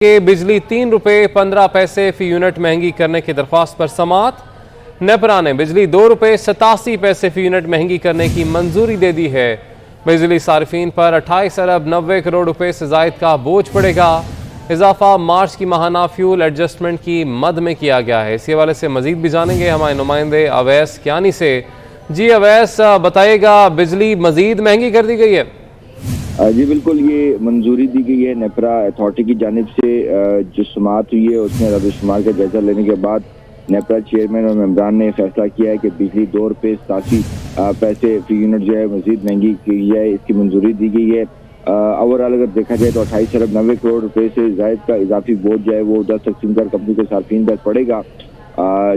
के बिजली 3 रुपये 15 पैसे फी यूनिट महंगी करने की दरख्वास्त पर समाअत। नेपरा ने बिजली 2 रुपये 87 पैसे फी यूनिट महंगी करने की मंजूरी दे दी है। बिजली सार्फिन पर 28 अरब 90 करोड़ रुपए से जायद का बोझ पड़ेगा। इजाफा मार्च की माहाना फ्यूल एडजस्टमेंट की मद में किया गया है। इसी हवाले से मजीद भी जानेंगे हमारे नुमाइंदे अवैस कियानी से। जी अवैस, बताइएगा, बिजली मजीद महंगी कर दी गई है? जी बिल्कुल, ये मंजूरी दी गई है नेपरा अथॉरिटी की जानिब से। जो समाअत हुई है उसमें रद्द-ओ-शुमार का जायजा लेने के बाद नेपरा चेयरमैन और मेंबरान ने फैसला किया है कि बिजली 2 रुपये 87 पैसे फी यूनिट जो है मजीद महंगी की जाए, इसकी मंजूरी दी गई है। ओवरऑल अगर देखा जाए तो 28 अरब 90 करोड़ रुपए से जायद का इजाफी बोझ जो है वो 10 तकसीम कर कंपनी के सार्फिन पर पड़ेगा।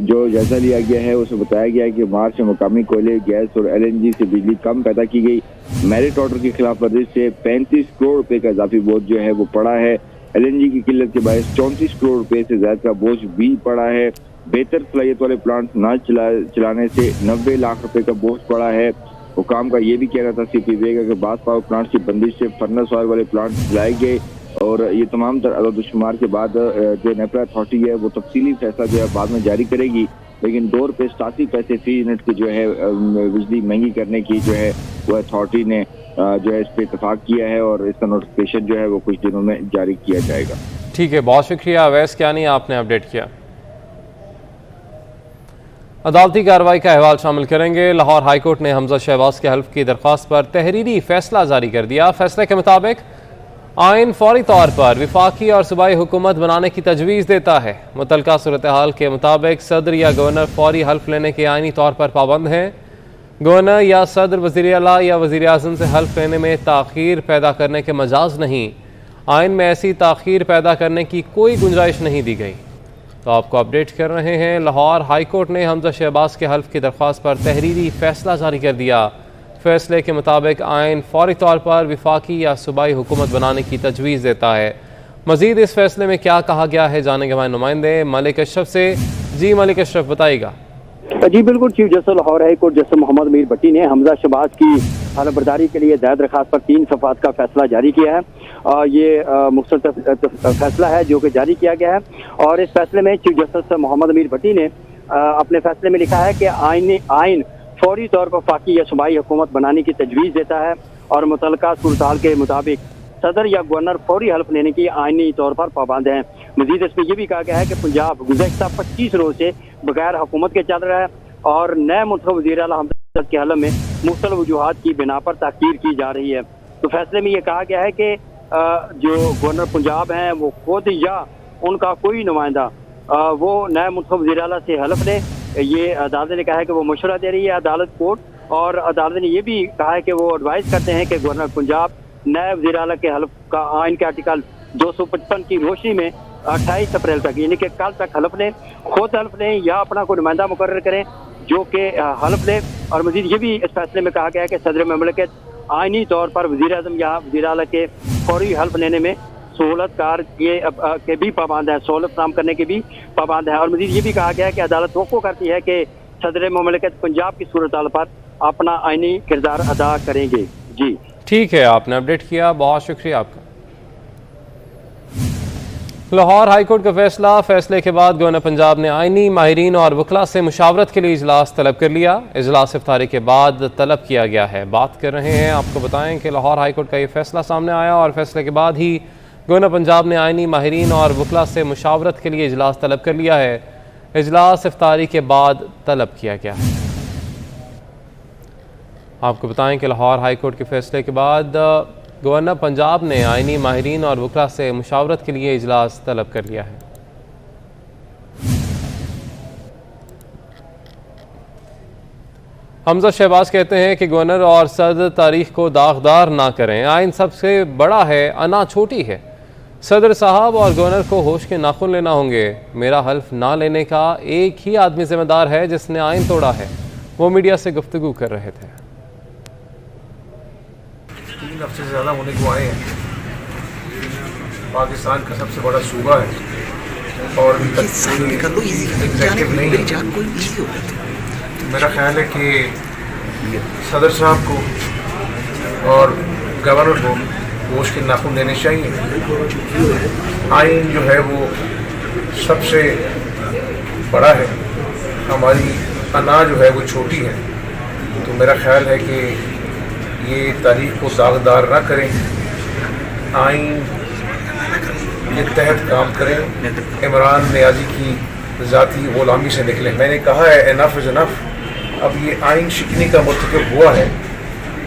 जो जायजा लिया गया है उसमें बताया गया है कि मार्च में मुकामी कोयले, गैस और LNG से बिजली कम पैदा की गई। मेरिट ऑर्डर की खिलाफ वर्जी से 35 करोड़ रुपए का इजाफी बोझ जो है वो पड़ा है। LNG की किल्लत के बायस 34 करोड़ रुपए से ज्यादा का बोझ भी पड़ा है। बेहतर सलाहियत वाले प्लांट न चलाने से 90 लाख रुपए का बोझ पड़ा है। हुकाम का ये भी कहना था CPVA का कि बाद पावर प्लांट की बंदिश से फर्नेस ऑयल वाले प्लांट चलाए गए और ये तमाम रद्द-ओ-शुमार के बाद जो नेपरा अथॉरिटी है वो तफसीली फैसला जो है बाद में जारी करेगी। लेकिन 2 रुपये 87 पैसे फी यूनिट की जो है बिजली महंगी करने की जो है वो अथॉरिटी ने जो है इस पर इतफाक किया है और इसका नोटिफिकेशन जो है वो कुछ दिनों में जारी किया जाएगा। ठीक है, बहुत शुक्रिया अवैस कियानी, आपने अपडेट किया। अदालती कार्रवाई का अहवाल शामिल करेंगे। लाहौर हाईकोर्ट ने हमजा शहबाज के हल्फ की दरख्वास्त पर तहरीरी फैसला जारी कर दिया। फैसले के मुताबिक आइन फौरी तौर पर विफाकी और सूबाई हुकूमत बनाने की तजवीज़ देता है। मुतलका सूरत हाल के मुताबिक सदर या गवर्नर फौरी हल्फ लेने के आइनी तौर पर पाबंद हैं। गवर्नर या सदर वज़ीर आला या वज़ीर आज़म से हल्फ लेने में ताख़ीर पैदा करने के मजाज नहीं। आइन में ऐसी ताख़ीर पैदा करने की कोई गुंजाइश नहीं दी गई। तो आपको अपडेट कर रहे हैं, लाहौर हाईकोर्ट ने हमजा शहबाज के हल्फ की दरख्वास्त पर तहरीरी फैसला जारी कर दिया। फैसले के मुताबिक आइन फौरी तौर पर विफाकी या सूबाई हुकूमत बनाने की तजवीज़ देता है। मजीद इस फैसले में क्या कहा गया है जानेंगे हमारे नुमाइंदे मलिक अशरफ से। जी मलिक अशरफ, बताइएगा। जी बिल्कुल, chief justice Lahore high court justice Mohammad Mir Bhatti ने हमजा शहबाज की हलफ बर्दारी के लिए दायर दरखास्त पर 3 सफ़ात का फैसला जारी किया है। ये मुख्तसर फैसला है जो कि जारी किया गया है और इस फैसले में चीफ जस्टिस मोहम्मद मीर भट्टी ने अपने फैसले में लिखा है कि आइन फौरी तौर पर वफाकी या सूबाई हुकूमत बनाने की तजवीज़ देता है और मुतलका सूरत हाल के मुताबिक सदर या गवर्नर फौरी हल्फ लेने की आइनी तौर पर पाबंद हैं। मजीद इसमें यह भी कहा गया है कि पंजाब गुज़श्ता 25 रोज से बगैर हुकूमत के चल रहा है और नए मुंतखब वज़ीर आला हमजा के हलफ में मुख्तलिफ वजूहात की बिना पर ताक़ीर की जा रही है। तो फैसले में यह कहा गया है कि जो गवर्नर पंजाब हैं वो खुद या उनका कोई नुमाइंदा वो नए मुंतखब वज़ीर आला से हल्फ ले। ये अदालत ने कहा है कि वो मशवरा दे रही है अदालत कोर्ट, और अदालत ने यह भी कहा है कि वो एडवाइस करते हैं कि गवर्नर पंजाब नए वज़ीर आला के हल्फ का आइन के आर्टिकल 255 की रोशनी में 28 अप्रैल तक यानी कि कल तक हल्फ लें, खुद हल्फ लें या अपना कोई नुमाइंदा मुकर्रर करें जो कि हल्फ ले। और मजीद ये भी इस फैसले में कहा गया है कि सदर ममलिकत आइनी तौर पर वज़ीर आज़म या वज़ीर आला के फौरी हल्फ लेने में सहूलतकार के भी पाबंद है, सहूलत फराहम करने के भी पाबंद है। और मजीद ये भी कहा गया है कि अदालत तवक्को करती है कि सदर ममलिकत पंजाब की सूरत हाल पर अपना आइनी किरदार अदा करेंगे। जी ठीक है, आपने अपडेट किया, बहुत शुक्रिया आपका। लाहौर हाईकोर्ट का फैसले के बाद गवर्नर पंजाब ने आइनी माहिरीन और वकला से मुशावरत के लिए इजलास तलब कर लिया। इजलास इफ्तारी के बाद तलब किया गया है। बात कर रहे हैं, आपको बताएं कि लाहौर हाईकोर्ट का ये फैसला सामने आया और फैसले के बाद ही गवर्नर पंजाब ने आइनी माहिरीन और वकला से मुशावरत के लिए इजलास तलब कर लिया है। इजलास इफ्तारी के बाद तलब किया गया है। आपको बताएं कि लाहौर हाईकोर्ट के फैसले के बाद गवर्नर पंजाब ने आइनी माहिरीन और वकला से मुशावरत के लिए इजलास तलब कर लिया है। हमजा शहबाज कहते हैं कि गवर्नर और सदर तारीख को दागदार ना करें। आइन सबसे बड़ा है, अना छोटी है। सदर साहब और गवर्नर को होश के नाखून लेना होंगे। मेरा हल्फ ना लेने का एक ही आदमी जिम्मेदार है जिसने आइन तोड़ा है। वो मीडिया से गुफ्तगू कर रहे थे। 3 हफ्ते से ज़्यादा होने को आए हैं। पाकिस्तान का सबसे बड़ा सूबा है और एग्जीक्यूटिव नहीं है। मेरा ख्याल है कि सदर साहब को और गवर्नर को होश के नाखून लेने चाहिए। आइन जो है वो सबसे बड़ा है, हमारी अना जो है वो छोटी है। तो मेरा ख्याल है कि ये तारीख को दागदार ना करें, आइन के तहत काम करें, इमरान नियाज़ी की ज़ाती ग़ुलामी से निकलें। मैंने कहा है एनफ इज़ एनफ। अब ये आइन शिकनी का मुर्तकब हुआ है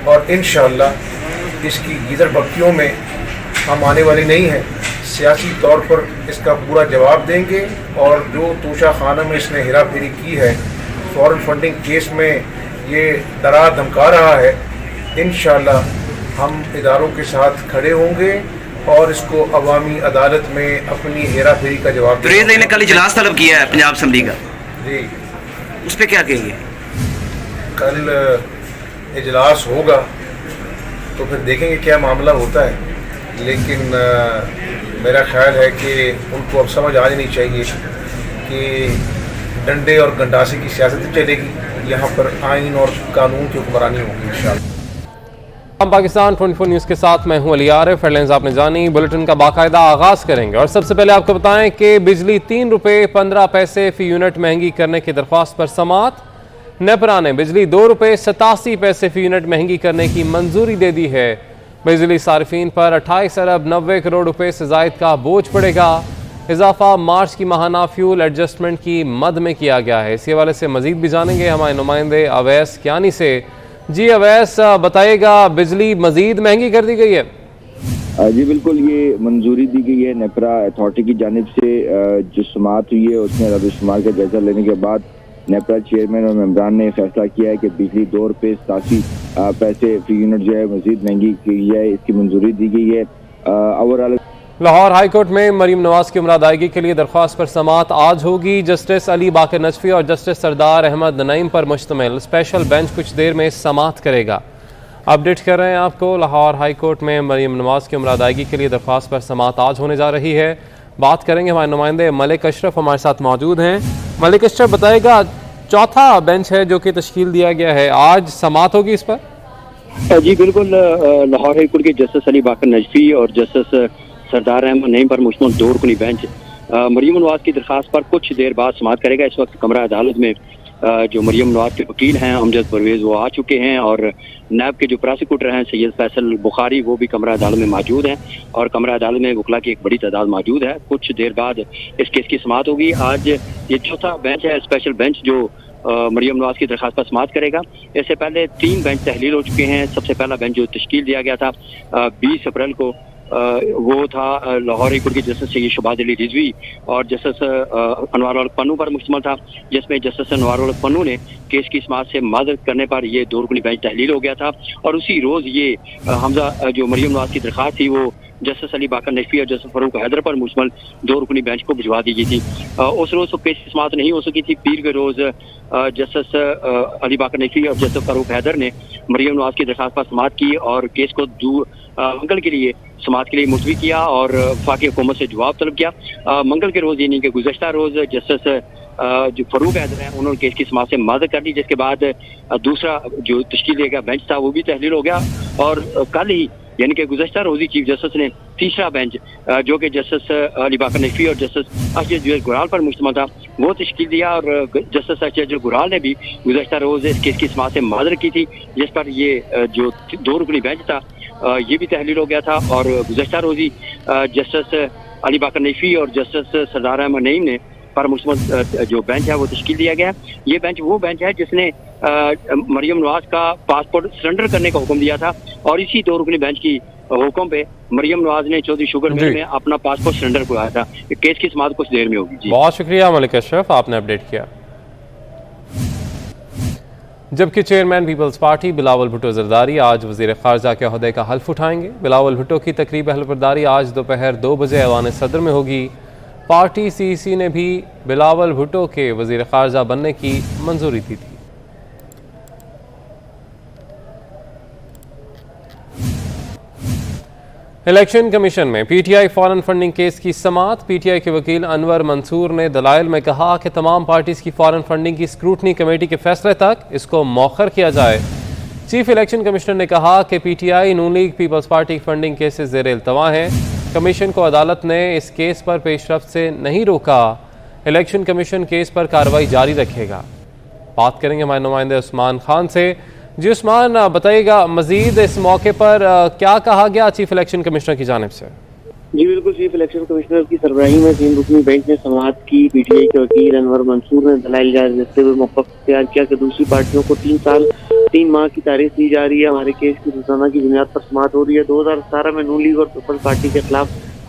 और इंशाअल्लाह इसकी गीदर बक्तियों में हम आने वाली नहीं हैं। सियासी तौर पर इसका पूरा जवाब देंगे और जो तोशा खाना में इसने हेरा फेरी की है, फॉरेन फंडिंग केस में ये डरा धमका रहा है, इंशाअल्लाह हम इदारों के साथ खड़े होंगे और इसको अवामी अदालत में अपनी हेरा फेरी का जवाब देंगे। ने कल इजलास तलब किया है पंजाब असम्बली का, जी उस पर क्या कहेंगे? कल इजलास होगा तो फिर देखेंगे क्या मामला होता है, लेकिन मेरा ख्याल है कि उनको अब समझ आ जानी चाहिए कि डंडे और गंडासे की सियासत चलेगी, यहाँ पर आइन और कानून की हुक्मरानी होगी इंशाअल्लाह। पाकिस्तान 24 न्यूज़ के साथ मैं हूं अली आरिफ। हेडलाइंस आपने जानी, बुलेटिन का बाकायदा आगाज़ करेंगे और सबसे पहले आपको बताएं कि बिजली 3 रुपये 15 पैसे फ़ी यूनिट महंगी करने की दरख्वास्त पर समात। नेपरा ने बिजली 2 रुपये 87 पैसे फ़ी यूनिट महंगी करने की मंजूरी दे दी है। बिजली सार्फिन पर 28 अरब 90 करोड़ रुपए से जायद का बोझ पड़ेगा। इजाफा मार्च की माहाना फ्यूल एडजस्टमेंट की मद में किया गया है। इसी हवाले से मजीद भी जानेंगे हमारे नुमाइंदे अवैस कियानी से। जी अवैस, बताइएगा, बिजली मजीद महंगी कर दी गई है? जी बिल्कुल, ये मंजूरी दी गई है नेपरा अथॉरिटी की जानिब से। जो समात हुई है उसमें रद्द-ओ-शुमार का जायजा लेने के बाद नेपरा चेयरमैन और मेंबरान ने फैसला किया है कि बिजली 2 रुपये 87 पैसे फी यूनिट जो है मजीद महंगी की जाए, इसकी मंजूरी दी गई है। ओवरऑल लाहौर हाई कोर्ट में मरीम नवाज की उम्र अदायगी के लिए दरख्वास्त पर समात आज होगी। जस्टिस अली बाकर नजफी और जस्टिस सरदार अहमद नईम पर मुश्तमिल स्पेशल बेंच कुछ देर में समात करेगा। अपडेट कर रहे हैं आपको, लाहौर हाई कोर्ट में मरीम नवाज की उम्र अदायगी के लिए दरख्वास्त पर समात आज होने जा रही है। बात करेंगे, हमारे नुमाइंदे मलिक अशरफ हमारे साथ मौजूद हैं। मलिक अशरफ, बताएगा, चौथा बेंच है जो कि तश्कील दिया गया है, आज समात होगी इस पर? जी बिल्कुल, लाहौर हाई कोर्ट के जस्टिस अली बाकर नजफी और जस्टिस सरदार अहमद नईम पर मुश्तमिल 2 रुकनी बेंच मरीम नवाज की दरख्वास्त पर कुछ देर बाद समात करेगा। इस वक्त कमरा अदालत में जो मरीम नवाज के वकील हैं अमजद परवेज़ वो आ चुके हैं और नैब के जो प्रोसिक्यूटर हैं सैयद फैसल बुखारी वो भी कमरा अदालत में मौजूद हैं और कमरा अदालत में वकला की एक बड़ी तादाद मौजूद है। कुछ देर बाद इस केस की समात होगी। आज ये चौथा बेंच है, स्पेशल बेंच, जो मरीम नवाज की दरख्वास्त पर समात करेगा। इससे पहले 3 बेंच तहलील हो चुके हैं। सबसे पहला बेंच जो तश्कील दिया गया था 20 अप्रैल को, वो था लाहौर हाई कोर्ट के जस्टिस सैयद शहबाज अली रिजवी और जस्टिस अनवार उल पन्नू पर मुश्तमिल था, जिसमें जस्टिस अनवार उल पन्नू ने केस की समात से माजरत करने पर ये 2 रुकनी बेंच तहलील हो गया था और उसी रोज़ ये हमजा जो मरीम नवाज की दरख्वास्त थी वो जस्टिस अली बाकर नजफी और जस्टिस फरूक हैदर पर मुश्तमिल 2 रुकनी बेंच को भिजवा दी गई थी। उस रोज़ तो केस की समात नहीं हो सकी थी। पीर के रोज़ जस्टिस अली बाकर नजफी और जस्टिस फरूक हैदर ने मरीम नवाज की दरख्वास्त पर समात की और केस को मंगल के लिए समात के लिए मुलतवी किया और वफाकी हुकूमत से जवाब तलब किया। मंगल के रोज़ यानी कि गुज़श्ता रोज़ जस्टिस जो फरूक हैदर हैं उन्होंने केस की समात से माज़रत कर दी, जिसके बाद दूसरा जो तश्कील दिया गया बेंच था वो भी तहलील हो गया और कल ही यानी कि गुज़श्ता रोज़ी चीफ जस्टिस ने तीसरा बेंच जो कि जस्टिस अली बाकर नजफी और जस्टिस अशरफ गुराल पर मुश्तमिल था वो तश्कील दिया और जस्टिस अशरफ गुराल ने भी गुज़श्ता रोज़ इस केस की समात से माज़रत की थी, जिस पर ये जो 2 रुकनी बेंच था ये भी तहलील हो गया था और गुज़श्ता रोज़ी जस्टिस अली बाकर नजफी और जस्टिस सरदार अहमद नईम ने पर मुश्तमिल जो बेंच है वो तश्कील दिया गया। ये बेंच वो बेंच है जिसने मरीम नवाज का पासपोर्ट सरेंडर करने का हुक्म दिया था और इसी 2 रुकनी बेंच की हुक्म पे मरीम नवाज ने चौधरी शुगर मिल में अपना पासपोर्ट सरेंडर कराया था। केस की समात कुछ देर में होगी। जी बहुत शुक्रिया मलिक अशरफ, आपने अपडेट किया। जबकि चेयरमैन पीपल्स पार्टी बिलावल भुट्टो जरदारी आज वजीर खारजा के ओहदे का हल्फ उठाएंगे। बिलावल भुट्टो की तकरीब हल्फबरदारी आज दोपहर 2 बजे ऐवान सदर में होगी। पार्टी सीईसी ने भी बिलावल भुट्टो के वजीर खारजा बनने की मंजूरी दी थी। इलेक्शन कमीशन में पीटीआई फॉरेन फंडिंग केस की समात। पीटीआई के वकील अनवर मंसूर ने दलाइल में कहा कि तमाम पार्टीज की फॉरेन फंडिंग की स्क्रूटनी कमेटी के फैसले तक इसको मौखर किया जाए। चीफ इलेक्शन कमिश्नर ने कहा कि PTI Noon league people's party funding cases ज़ेर इल्तवा हैं। कमीशन को अदालत ने इस केस पर पेशरफ्त से नहीं रोका। इलेक्शन कमीशन केस पर कार्रवाई जारी रखेगा। बात करेंगे हमारे नुमाइंदे उस्मान खान से। जी उस्मान, बताइएगा मजीद इस मौके पर क्या कहा गया चीफ इलेक्शन कमिश्नर की जानिब से? जी बिल्कुल, चीफ इलेक्शन कमिश्नर की सरबराही में 3 रुकनी बेंच ने समाअत की। पीटीआई के वकील अनवर मंसूर ने दलाइल जारी रखते हुए मौक़िफ़ इख्तियार किया कि दूसरी पार्टियों को 3 माह की तारीख दी जा रही है। हमारे केस की रोजाना की बुनियाद पर समाअत हो रही है। 2017 में नून लीग और पीपल्स पार्टी के खिलाफ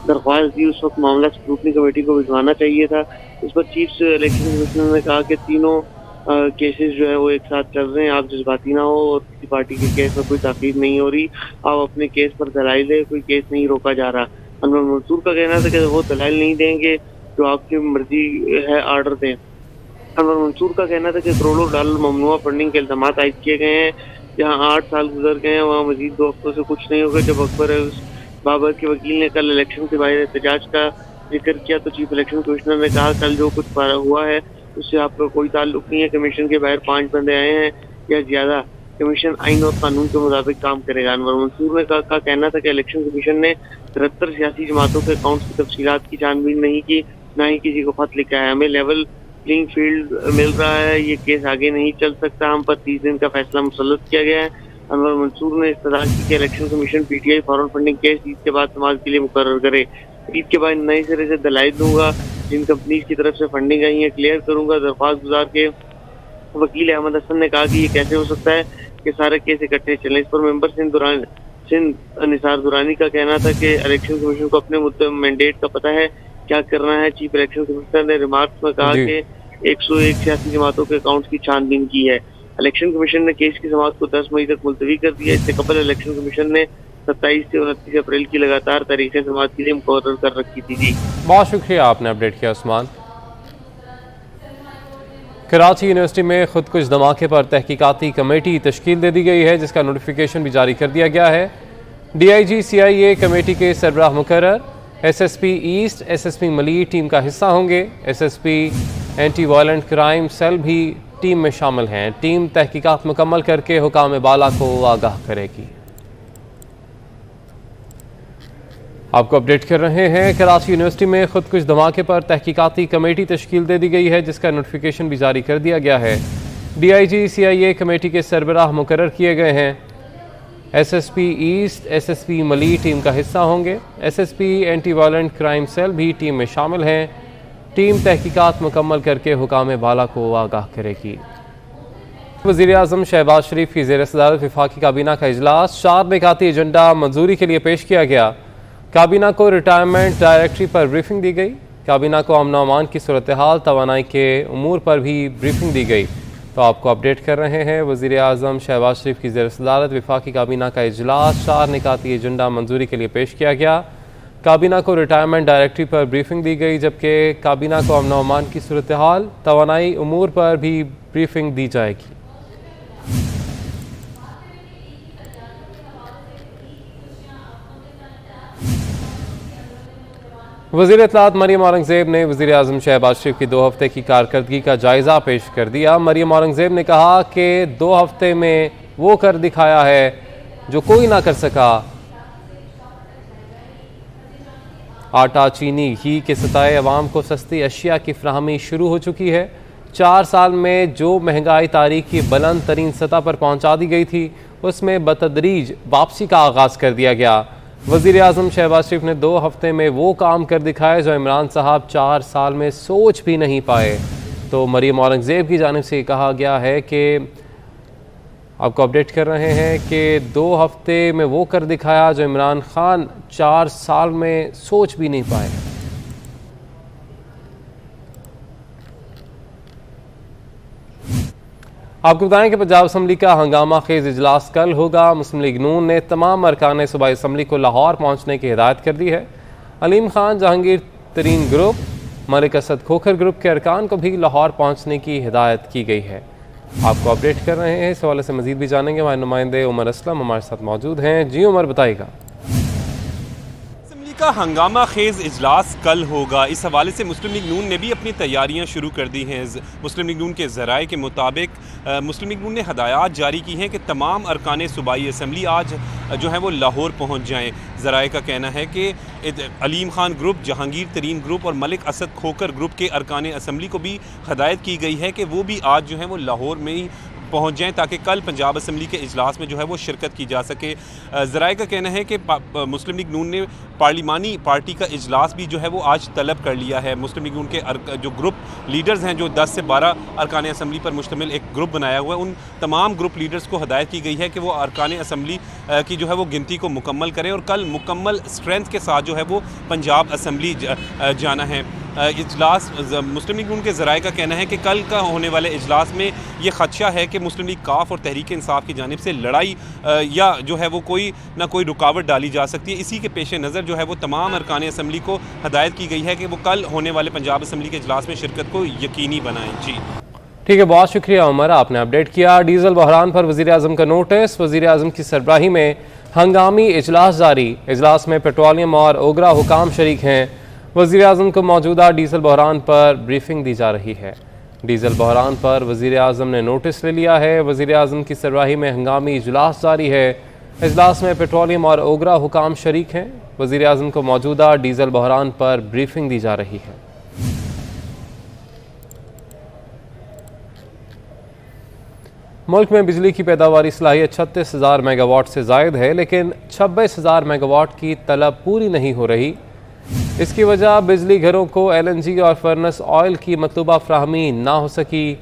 दरख्वास्त दी। उस वक्त मामला स्क्रूटनी कमेटी को भिजवाना चाहिए था। इस पर चीफ इलेक्शन कमिश्नर ने कहा कि तीनों केसेस जो है वो एक साथ चल रहे हैं, आप जज्बाती ना हो और किसी पार्टी के केस में कोई ताकीद नहीं हो रही, आप अपने केस पर दलाइल है, कोई केस नहीं रोका जा रहा। अनवर मंसूर का कहना था कि वो दलाइल नहीं देंगे, जो आपकी मर्जी है आर्डर दें। अनवर मंसूर का कहना था कि करोड़ों डॉलर ममनुआ फंडिंग के इल्जाम आयद किए गए हैं। जहाँ 8 साल गुजर गए हैं वहाँ मजीद 2 हफ्तों से कुछ नहीं होगा। जब अकबर है उस बाबर के वकील ने कल इलेक्शन के बाहर एहतजाज का जिक्र किया तो चीफ इलेक्शन कमिश्नर ने कहा कल जो कुछ हुआ है उससे आपका कोई ताल्लुक नहीं है। कमीशन के बाहर 5 बंदे आए हैं या ज्यादा, कमीशन आइन और कानून के मुताबिक काम करेगा। अनवर मंसूर ने का कहना था कि इलेक्शन कमीशन ने 73 सियासी जमातों के अकाउंट की तफसीलात की छानबीन नहीं की, ना ही किसी को खत लिखा है। हमें लेवल प्लेइंग फील्ड मिल रहा है, ये केस आगे नहीं चल सकता। हम पर 30 दिन का फैसला मुसल्लत किया गया है। अनवर मंसूर ने इस्तदा की कि election commission PTI foreign funding case Eid के बाद समाज के लिए मुकर्रर करे। ईद के बाद नए सिरे से दलाइल दूंगा, जिन कंपनीज की तरफ से फंडिंग आई है क्लियर करूंगा। दरख्वास्त गुजार के वकील अहमद हसन ने कहा कि ये कैसे हो सकता है कि सारे केस इकट्ठे चले। इस पर मेंबर सिंध निसार दुरानी का कहना था कि इलेक्शन कमीशन को अपने मैंडेट का पता है, क्या करना है। चीफ इलेक्शन कमिश्नर ने रिमार्क्स में कहा कि 101 सियासी जमातों के अकाउंट की छानबीन की है। इलेक्शन कमीशन ने केस की समाअत को 10 मई तक मुलतवी कर दिया। इससे कबल इलेक्शन कमीशन ने 27 से 29 अप्रैल की लगातार तारीखें समाअत के लिए मुकर्रर कर रखी थी। जी बहुत शुक्रिया, आपने अपडेट किया उस्मान। कराची यूनिवर्सिटी में खुद कुछ धमाके पर तहकीकाती कमेटी तश्कील दे दी गई है, जिसका नोटिफिकेशन भी जारी कर दिया गया है। DIG CIA कमेटी के सरबराह मुकर्रर SSP ईस्ट SSP मली टीम का हिस्सा होंगे। SSP anti violent crime cell भी टीम में शामिल हैं। टीम तहकीकात मुकम्मल करके हुकाम बाला को आगाह करेगी। आपको अपडेट कर रहे हैं, कराची यूनिवर्सिटी में खुद कुछ धमाके पर तहकीकाती कमेटी तश्कील दे दी गई है, जिसका नोटिफिकेशन भी जारी कर दिया गया है। DIG CIA कमेटी के सरबराह मुकर्रर किए गए हैं। SSP ईस्ट SSP मली टीम का हिस्सा होंगे। SSP anti violent crime cell भी टीम में शामिल हैं। टीम तहकीकात मुकम्मल करके हुकाम बाला को आगाह करेगी। वज़ीर आज़म शहबाज शरीफ की ज़ेर सदारत वफाकी काबीना का इजलास 4 निकाती एजेंडा मंजूरी के लिए पेश किया गया। काबीना को रिटायरमेंट डायरेक्टरी पर ब्रीफिंग दी गई। काबीना को अमन अमान की सूरत हाल तवानाई के उमूर पर भी ब्रीफिंग दी गई। तो आपको अपडेट कर रहे हैं, वज़ीर आज़म शहबाज शरीफ की ज़ेर सदारत वफाकी काबीना का इजलास 4 निकाती एजेंडा मंजूरी के लिए पेश किया गया। काबीना को रिटायरमेंट डायरेक्टरी पर ब्रीफिंग दी गई, जबकि काबीना को अमन अमान की सूरत हाल तवानाई उमूर पर भी ब्रीफिंग दी जाएगी। वज़ीर इत्तलात मरियम औरंगज़ेब ने वज़ीर आज़म शहबाज शरीफ की 2 हफ्ते की कारकर्दगी का जायज़ा पेश कर दिया। मरियम औरंगज़ेब ने कहा कि 2 हफ्ते में वो कर दिखाया है जो कोई ना कर सका। आटा, चीनी, घी के सताए अवाम को सस्ती अशिया की फ्राहमी शुरू हो चुकी है। 4 साल में जो महंगाई तारीख की बुलंद तरीन सतह पर पहुँचा दी गई थी, उसमें बतदरीज वापसी का आगाज़ कर दिया गया। वज़ीर आज़म शहबाज शरीफ ने 2 हफ्ते में वो काम कर दिखाए जो इमरान साहब 4 साल में सोच भी नहीं पाए। तो मरियम औरंगज़ेब की जानिब से कहा गया है कि आपको अपडेट कर रहे हैं कि 2 हफ्ते में वो कर दिखाया जो इमरान खान 4 साल में सोच भी नहीं पाए। आपको बताएं कि पंजाब असम्बली का हंगामा खेज इजलास कल होगा। मुस्लिम लीग नून ने तमाम अरकान सूबाई असम्बली को लाहौर पहुँचने की हिदायत कर दी है। अलीम खान जहांगीर तरीन ग्रुप, मलिक असद खोखर ग्रुप के अरकान को भी लाहौर पहुँचने की हिदायत की गई है। आपको अपडेट कर रहे हैं, इस हवाले से मजीद भी जानेंगे। हमारे नुमाइंदे उमर असलम हमारे साथ मौजूद हैं। जी उमर, बताइएगा। का हंगामा खेज़ इजलास कल होगा। इस हवाले से मुस्लिम लीग नून ने भी अपनी तैयारियां शुरू कर दी हैं। मुस्लिम लीग नून के ज़राए के मुताबिक मुस्लिम लीग नून ने हदायत जारी की हैं कि तमाम अरकान सूबाई असम्बली आज जो है वो लाहौर पहुँच जाएँ। ज़राए का कहना है कि अलीम खान ग्रुप, जहांगीर तरीन ग्रुप और मलिक असद खोकर ग्रुप के अरकान असम्बली को भी हदायत की गई है कि वो भी आज जो है वो लाहौर में ही पहुँच जाएँ ताकि कल पंजाब असम्बली के इजलास में जो है वो शिरकत की जा सके। ज़राए का कहना है कि मुस्लिम लीग नून ने पार्लिमानी पार्टी का इजलास भी जो है वो आज तलब कर लिया है। मुस्लिम लीग नून के जो ग्रुप लीडर्स हैं, जो 10 से 12 अरकान असम्बली पर मुश्तमिल एक ग्रुप बनाया हुआ है, उन तमाम ग्रुप लीडर्स को हदायत की गई है कि वो अरकान असम्बली की जो है वो गिनती को मुकम्मल करें और कल मुकम्मल स्ट्रेंथ के साथ जो है वो पंजाब असम्बली जाना है। इजलास मुस्लिम लीग नून के ज़राए का कहना है कि कल का होने वाले इजलास में ये ख़दशा है कि मुस्लिम लीग काफ और तहरीक इंसाफ की जानिब से लड़ाई या जो है वो कोई ना कोई रुकावट डाली जा सकती है। इसी के पेश नज़र जो है वो तमाम अरकान असम्बली को हदायत की गई है कि वो कल होने वाले पंजाब असम्बली के इजलास में शिरकत को यकीनी बनाएँ। जी ठीक है, बहुत शुक्रिया उमर, आपने अपडेट किया। डीजल बहरान पर वज़ीर आज़म का नोटिस। वज़ीर आज़म की सरबराही में हंगामी इजलास जारी। इजलास में पेट्रोलियम और ओगरा हुकाम शरीक हैं। वज़ीर आज़म को मौजूदा डीजल बहरान पर ब्रीफिंग दी जा रही है। डीजल बहरान पर वज़ीर आज़म ने नोटिस ले लिया है। वज़ीर आज़म की सरबराही में हंगामी इजलास जारी है। इजलास में पेट्रोलियम और ओगरा हुकाम शरीक हैं। वज़ीर आज़म को मौजूदा डीजल बहरान पर ब्रीफिंग दी जा रही है। मुल्क में बिजली की पैदावारी सलाहियत 36,000 मेगावाट से ज़ायद है, लेकिन 26,000 मेगावाट की तलब पूरी नहीं हो रही। इसकी वजह बिजली घरों को LNG और फर्नेस ऑयल की मतलूबा फ्राहमी ना हो सकी।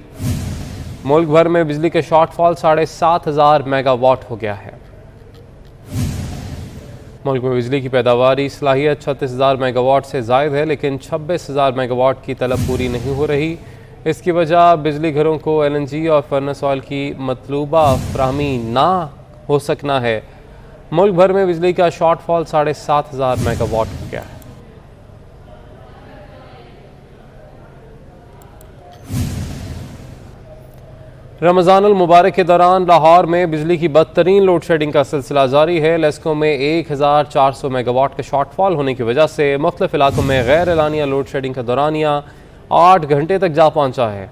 मुल्क भर में बिजली के शॉर्टफॉल 7,500 मेगावाट हो गया है। मुल्क में बिजली की पैदावारी सलाहियत 36,000 मेगावाट से ज़ायद है, लेकिन 26,000 मेगावाट की तलब पूरी नहीं हो रही। इसकी वजह बिजली घरों को LNG और फर्नेस ऑयल की मतलूबा फ्राहमी ना हो सकना है। मुल्क भर में बिजली का शॉर्टफॉल 7,500 मेगावाट हो गया है। रमज़ानुल मुबारक के दौरान लाहौर में बिजली की बदतरीन लोड शेडिंग का सिलसिला जारी है। लेस्को में 1,400 मेगावाट का शॉर्टफॉल होने की वजह से मुख्तलिफ इलाकों में गैर एलानिया लोड शेडिंग का दौरानिया 8 घंटे तक जा पहुंचा है।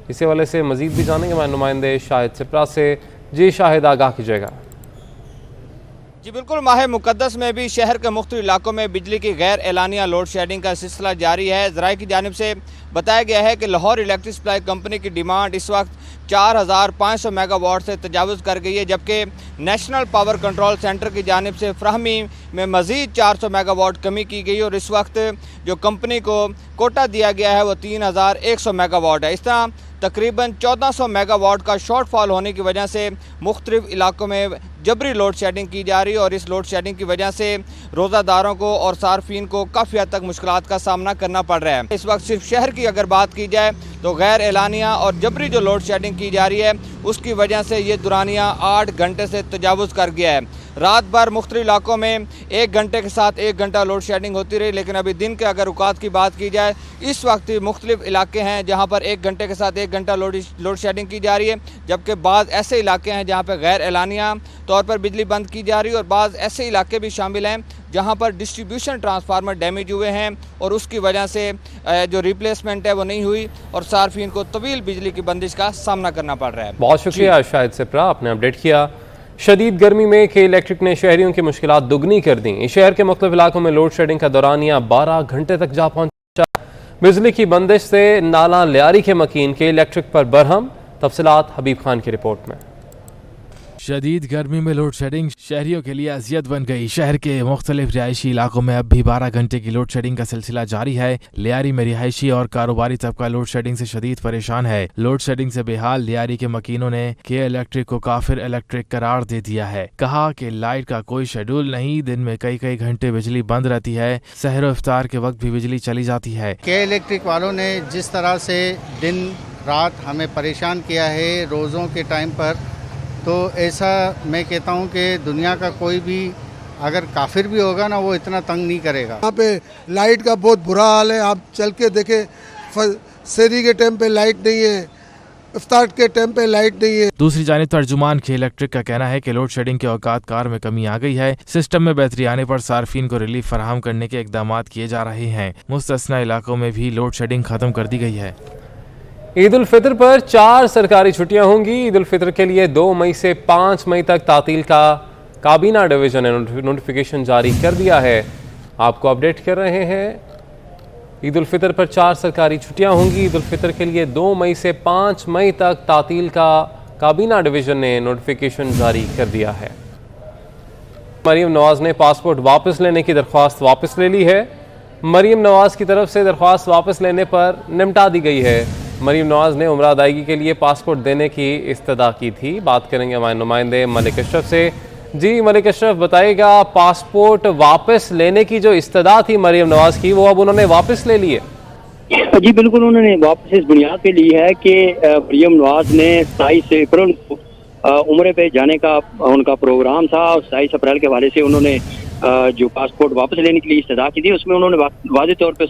इसी वाले से मजीद भी जानेंगे हमारे नुमाइंदे शाहिद सिप्रा से। जी शाहिद, आगाह कीजिएगा। जी बिल्कुल, माह मुक़द्दस में भी शहर के मुख्तलिफ इलाकों में बिजली की गैर एलानिया लोड शेडिंग का सिलसिला जारी है। ज़राए की जानिब से बताया गया है कि लाहौर इलेक्ट्रिक सप्लाई कंपनी की डिमांड इस वक्त 4,500 मेगावाट से तजावुज़ कर गई है, जबकि नेशनल पावर कंट्रोल सेंटर की जानिब से फ्राहमी में मज़ीद 400 मेगावाट कमी की गई और इस वक्त जो कंपनी को कोटा दिया गया है वो 3,100 मेगावाट है। इस तरह तकरीबन 1,400 मेगावाट का शॉर्टफॉल होने की वजह से मुख्तलिफ इलाकों में जबरी लोड शेडिंग की जा रही है और इस लोड शेडिंग की वजह से रोज़ादारों को और सार्फिन को काफ़ी हद तक मुश्किलात का सामना करना पड़ रहा है। इस वक्त सिर्फ शहर की अगर बात की जाए तो गैर एलानिया और जबरी जो लोड शेडिंग की जा रही है उसकी वजह से ये दुरानिया 8 घंटे से तजावुज़ कर गया है। रात भर मुख्तलिफ इलाकों में 1 घंटे के साथ 1 घंटा लोड शेडिंग होती रही, लेकिन अभी दिन के अगर औकात की बात की जाए इस वक्त मुख्तलिफ इलाके हैं जहाँ पर 1 घंटे के साथ 1 घंटा लोड शेडिंग की जा रही है, जबकि बाज़ ऐसे इलाके हैं जहाँ पर गैर एलानिया तौर पर बिजली बंद की जा रही है और बाज़ ऐसे इलाके भी शामिल हैं जहाँ पर डिस्ट्रीब्यूशन ट्रांसफार्मर डैमेज हुए हैं और उसकी वजह से जो रिप्लेसमेंट है वो नहीं हुई और सार्फिन को तवील बिजली की बंदिश का सामना करना पड़ रहा है। बहुत शुक्रिया शाहिद सिप्रा, आपने अपडेट किया। शदीद गर्मी में के इलेक्ट्रिक ने शहरियों की मुश्किलात दुगनी कर दी। शहर के मुख्तलिफ इलाकों में लोड शेडिंग का दौरानिया 12 घंटे तक जा पहुंचा। बिजली की बंदिश से नाला लियारी के मकीन के इलेक्ट्रिक पर बरहम। तफसीलात हबीब खान की रिपोर्ट में। शदीद गर्मी में लोड शेडिंग शहरियों के लिए अजियत बन गई। शहर के मुख्तलिफ रिहायशी इलाकों में अब भी 12 घंटे की लोड शेडिंग का सिलसिला जारी है। लियारी में रिहायशी और कारोबारी तबका लोड शेडिंग से शदीद परेशान है। लोड शेडिंग से बेहाल लियारी के मकीनों ने के इलेक्ट्रिक को काफिर इलेक्ट्रिक करार दे दिया है। कहा कि लाइट का कोई शेड्यूल नहीं, दिन में कई घंटे बिजली बंद रहती है। सहर इफ्तार के वक्त भी बिजली चली जाती है। के इलेक्ट्रिक वालों ने जिस तरह से दिन रात हमें परेशान किया है रोज़ों के टाइम पर, तो ऐसा मैं कहता हूं कि दुनिया का कोई भी अगर काफिर भी होगा ना वो इतना तंग नहीं करेगा। यहाँ पे लाइट का बहुत बुरा हाल है। आप चल के देखें, शहरी के टाइम पे लाइट नहीं है, इफ्तार के टाइम पे लाइट नहीं है। दूसरी जानिब तर्जुमान के इलेक्ट्रिक का कहना है कि लोड शेडिंग के औकात कार में कमी आ गई है। सिस्टम में बेहतरी आने पर सार्फिन को रिलीफ फराहम करने के इकदाम किए जा रहे हैं। मुस्तस्ना इलाकों में भी लोड शेडिंग खत्म कर दी गई है। ईद उल फितर पर 4 सरकारी छुट्टियां होंगी। ईद उल फितर के लिए 2 मई से 5 मई तक तातील का काबीना डिवीजन ने नोटिफिकेशन जारी कर दिया है। आपको अपडेट कर रहे हैं। ईद उल फितर पर 4 सरकारी छुट्टियां होंगी। ईद उल फितर के लिए 2 मई से 5 मई तक तातील का काबीना डिवीजन ने नोटिफिकेशन जारी कर दिया है। मरीम नवाज ने पासपोर्ट वापस लेने की दरख्वास्त वापस ले ली है। मरीम नवाज की तरफ से दरख्वास्त वापस लेने पर निपटा दी गई है। मरीम नवाज ने उम्रा अदायगी के लिए पासपोर्ट देने की इस्तदा की थी। बात करेंगे हमारे नुमाइंदे मलिक अशरफ से। जी मलिक अशरफ, बताइएगा पासपोर्ट वापस लेने की जो इस्तदा थी मरीम नवाज की, वो अब उन्होंने वापस ले ली है? जी बिल्कुल, उन्होंने वापस इस बुनियाद पे ली है कि मरीम नवाज ने 27 अप्रैल को उम्रे पे जाने का उनका प्रोग्राम था और 27 अप्रैल के हवाले से उन्होंने जो पासपोर्ट वापस लेने के लिए इस्तदा की थी, उसमें उन्होंने वाज़ेह तौर पर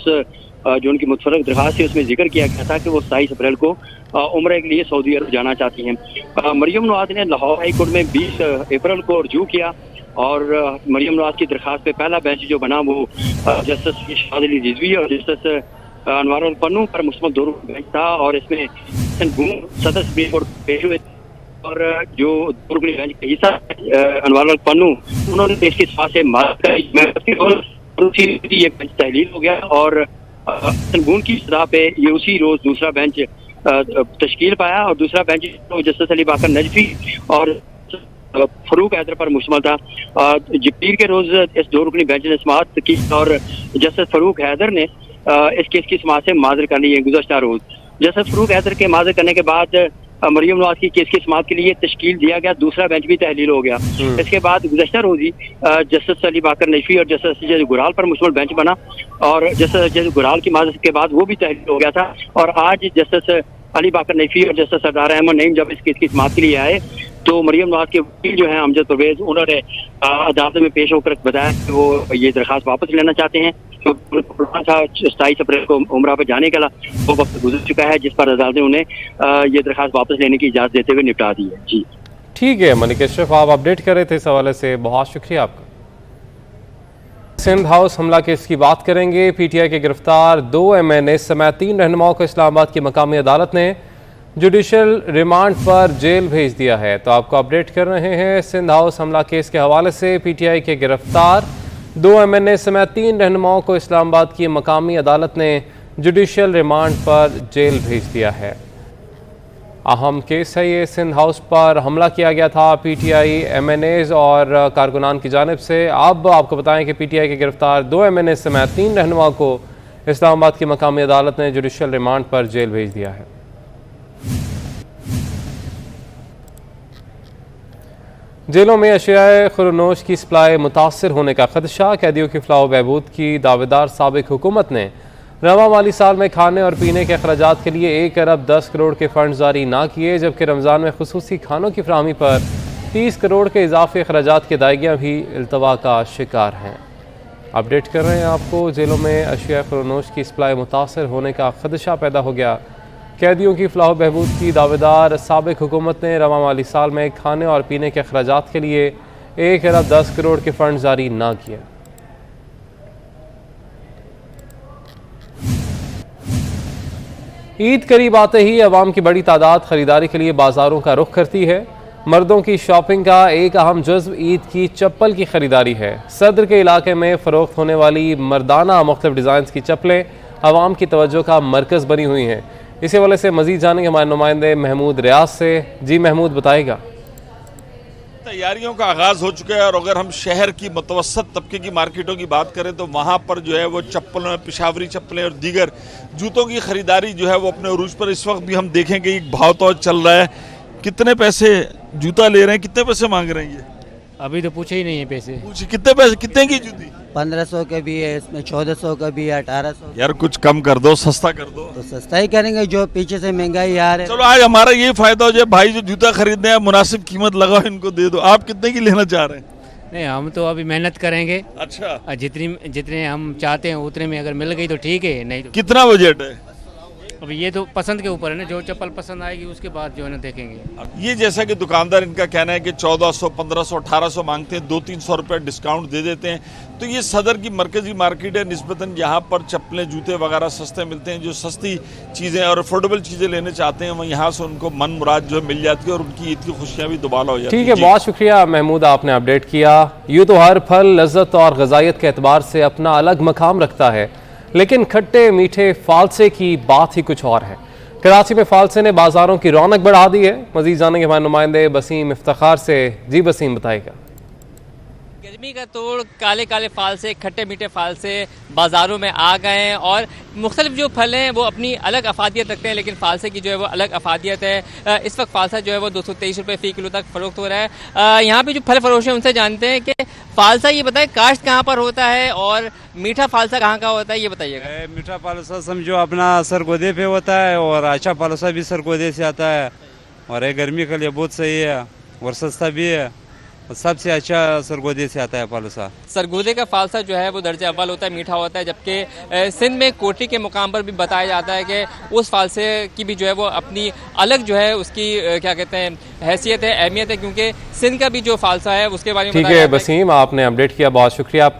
जो उनकी मुतफरक दरख्वास्त थी उसमें जिक्र किया गया था कि वो 27 अप्रैल को उम्रे के लिए सऊदी अरब जाना चाहती हैं। मरीम नवाज ने लाहौर हाई कोर्ट में 20 अप्रैल को रजू किया और मरीम नवाज की दरख्वास्त पे पहला बेंच जो बना वो जस्टिस शाद अली रिजवी और जस्टिस अनवर अल पन्नू पर मुश्तमिल 2 बेंच था और इसमें सदर सुप्रीम कोर्ट पेश हुए और जो 2 रुकनी बेंच का हिस्सा अनवर अल पन्नू, उन्होंने देश की सभा से ये बेंच तहलील हो गया और गुण की सतह पे ये उसी रोज दूसरा बेंच तश्कील पाया और दूसरा बेंच जस्टिस अली बाकर नजफी और फरूक हैदर पर मुश्तमिल था। पीर के रोज इस 2 रुकनी बेंच ने समाअत की और जस्टिस फरूक हैदर ने इस केस की समाअत से माजर कर ली है। गुज़श्ता रोज जस्टिस फरूक हैदर के माजर करने के बाद मरीम नवाज की केस की समाअत के लिए तश्कील दिया गया, दूसरा बेंच भी तहलील हो गया। इसके बाद गुज़श्ता रोज ही जस्टिस अली बाकर नजफी और जस्टिस जज गुराल पर मुश्तमिल बेंच बना और जस्टिस जज गुराल की माजर के बाद वो भी तहलील हो गया था और आज जस्टिस अली बाकर नजफी और जस्टिस सरदार अहमद नईम जब इस केस की समाअत के लिए आए तो मरीम नवाज के वकील जो हैं अमजद परवेज, उन्होंने अदालत में पेश होकर बताया कि वो ये दरख्वास्त वापस लेना चाहते हैं। तो प्रोग्राम था 27 अप्रैल को उम्रा पर जाने का, वो वक्त गुजर चुका है जिस पर अदालत ने उन्हें ये दरख्वास्त वापस लेने की इजाज़त देते हुए निपटा दी है। जी ठीक है मलिक अशरफ, आप अपडेट कर रहे थे इस हवाले से, बहुत शुक्रिया आपका। सिंध हाउस हमला केस की बात करेंगे। PTI के गिरफ्तार 2 MNA समेत 3 रहनुमाओं को इस्लामाबाद की मकामी अदालत ने जुडिशल रिमांड पर जेल भेज दिया है। तो आपको अपडेट कर रहे हैं सिंध हाउस हमला केस के हवाले से। PTI के गिरफ्तार 2 MNA समेत 3 रहनुमाओं को इस्लामाबाद की मकामी अदालत ने जुडिशल रिमांड पर जेल भेज दिया है। अहम केस है ये। सिंध हाउस पर हमला किया गया था PTI MNAs और कारकुनान की जानिब से। अब आपको बताएं कि PTI के गिरफ्तार 2 MNA समेत 3 रहनुमाओं को इस्लामाबाद की मकामी अदालत ने जुडिशल रिमांड पर जेल भेज दिया है। जेलों में अशियाए खुरनोश की सप्लाई मुतासर होने का खदशा। कैदियों की फलाह बहबूद की दावेदार साबिक हुकूमत ने रवा माली साल में खाने और पीने के अखराजात के लिए 1 अरब 10 करोड़ के फंड जारी ना किए, जबकि रमज़ान में खुसूसी खानों की फराहमी पर 30 करोड़ के इजाफी अखराजात की अदायगियाँ भी इल्तवा का शिकार हैं। अपडेट कर रहे हैं आपको। जेलों में अशियाए खुरनोश की सप्लाई मुतासर होने का खदशा पैदा हो गया। कैदियों की फलाह बहबूद की दावेदार साबिक हुकूमत ने रवा माली साल में खाने और पीने के अखराजात के लिए 1 अरब 10 करोड़ के फंड जारी ना किए। ईद करीब आते ही अवाम की बड़ी तादाद खरीदारी के लिए बाजारों का रुख करती है। मर्दों की शॉपिंग का एक अहम जुज़्व ईद की चप्पल की खरीदारी है। सदर के इलाके में फ़रोख्त होने वाली मर्दाना मुख्तलिफ डिज़ाइन की चप्पलें अवाम की तवज्जो का मरकज़ बनी हुई हैं। इसी वजह से मज़ीद जानेंगे हमारे नुमाइंदे महमूद रियाज से। जी महमूद, बताएगा। तैयारियों का आगाज़ हो चुका है और अगर हम शहर की मुतवसत तबके की मार्केटों की बात करें तो वहाँ पर जो है वो चप्पलों, पेशावरी चप्पलें और दीगर जूतों की ख़रीदारी जो है वो अपने उरूज पर इस वक्त भी हम देखेंगे एक भाव तौल चल रहा है। कितने पैसे जूता ले रहे हैं, कितने पैसे मांग रहे हैं? ये अभी तो पूछे ही नहीं है पैसे। पूछे कितने पैसे, कितने की जूती? 1500 का भी है, इसमें 1400 का भी है, 1800। यार कुछ कम कर दो, सस्ता कर दो। तो सस्ता ही करेंगे, जो पीछे से महंगाई आ रही है। चलो आज हमारा ये फायदा हो जाए, भाई जो जूता खरीदने हैं मुनासिब कीमत लगाओ, इनको दे दो। आप कितने की लेना चाह रहे हैं? नहीं, हम तो अभी मेहनत करेंगे। अच्छा, जितने हम चाहते हैं उतने में अगर मिल गई तो ठीक है, नहीं तो कितना बजट है? अब ये तो पसंद के ऊपर है ना, जो चप्पल पसंद आएगी उसके बाद जो है ना देखेंगे। ये जैसा कि दुकानदार इनका कहना है कि 1400, 1500, 1800 मांगते हैं, 200-300 रुपये डिस्काउंट दे देते हैं। तो ये सदर की मरकजी मार्केट है, निस्बतन यहाँ पर चप्पलें जूते वगैरह सस्ते मिलते हैं। जो सस्ती चीज़ें और अफोर्डेबल चीज़ें लेने चाहते हैं वो यहाँ से उनको मन मुराद जो मिल जाती है और उनकी ईद की खुशियाँ भी दुबाला हो जाती है। ठीक है, बहुत शुक्रिया महमूद, आपने अपडेट किया। यूँ तो हर फल लज्जत और ग़िज़ाइयत के एतबार से अपना अलग मकाम रखता है, लेकिन खट्टे मीठे फालसे की बात ही कुछ और है। कराची में फालसे ने बाजारों की रौनक बढ़ा दी है। मजीद जानेंगे हमारे नुमाइंदे बसीम इफ्तिखार से। जी बसीम, बताएगा। गर्मी का तोड़ काले काले फालसे, खट्टे मीठे फालसे बाज़ारों में आ गए हैं और मुख्तलिफ जो फल हैं वो अपनी अलग अफादियत रखते हैं, लेकिन फालसे की जो है वो अलग अफादियत है। इस वक्त फालसा जो है वो 223 रुपये फ़ी किलो तक फ़रोख्त हो रहा है। यहाँ पे जो फल फरोश हैं उनसे जानते हैं कि फालसा ये बताएं काश्त कहाँ पर होता है और मीठा फालसा कहाँ का होता है, ये बताइएगा। मीठा फालसा समझो अपना सरगोदे पे होता है और अच्छा फालसा भी सरगोदे से आता है और ये गर्मी के लिए बहुत सही है और सस्ता भी है। सबसे अच्छा सरगोदे से आता है फालसा। सरगोदे का फालसा जो है वो दर्जे अव्वल होता है, मीठा होता है, जबकि सिंध में कोटी के मुकाम पर भी बताया जाता है कि उस फालसे की भी जो है वो अपनी अलग जो है उसकी क्या कहते हैं हैसियत है, अहमियत है, क्योंकि सिंध का भी जो फालसा है उसके बारे में। ठीक है बसीम, आपने अपडेट किया, बहुत शुक्रिया आपका।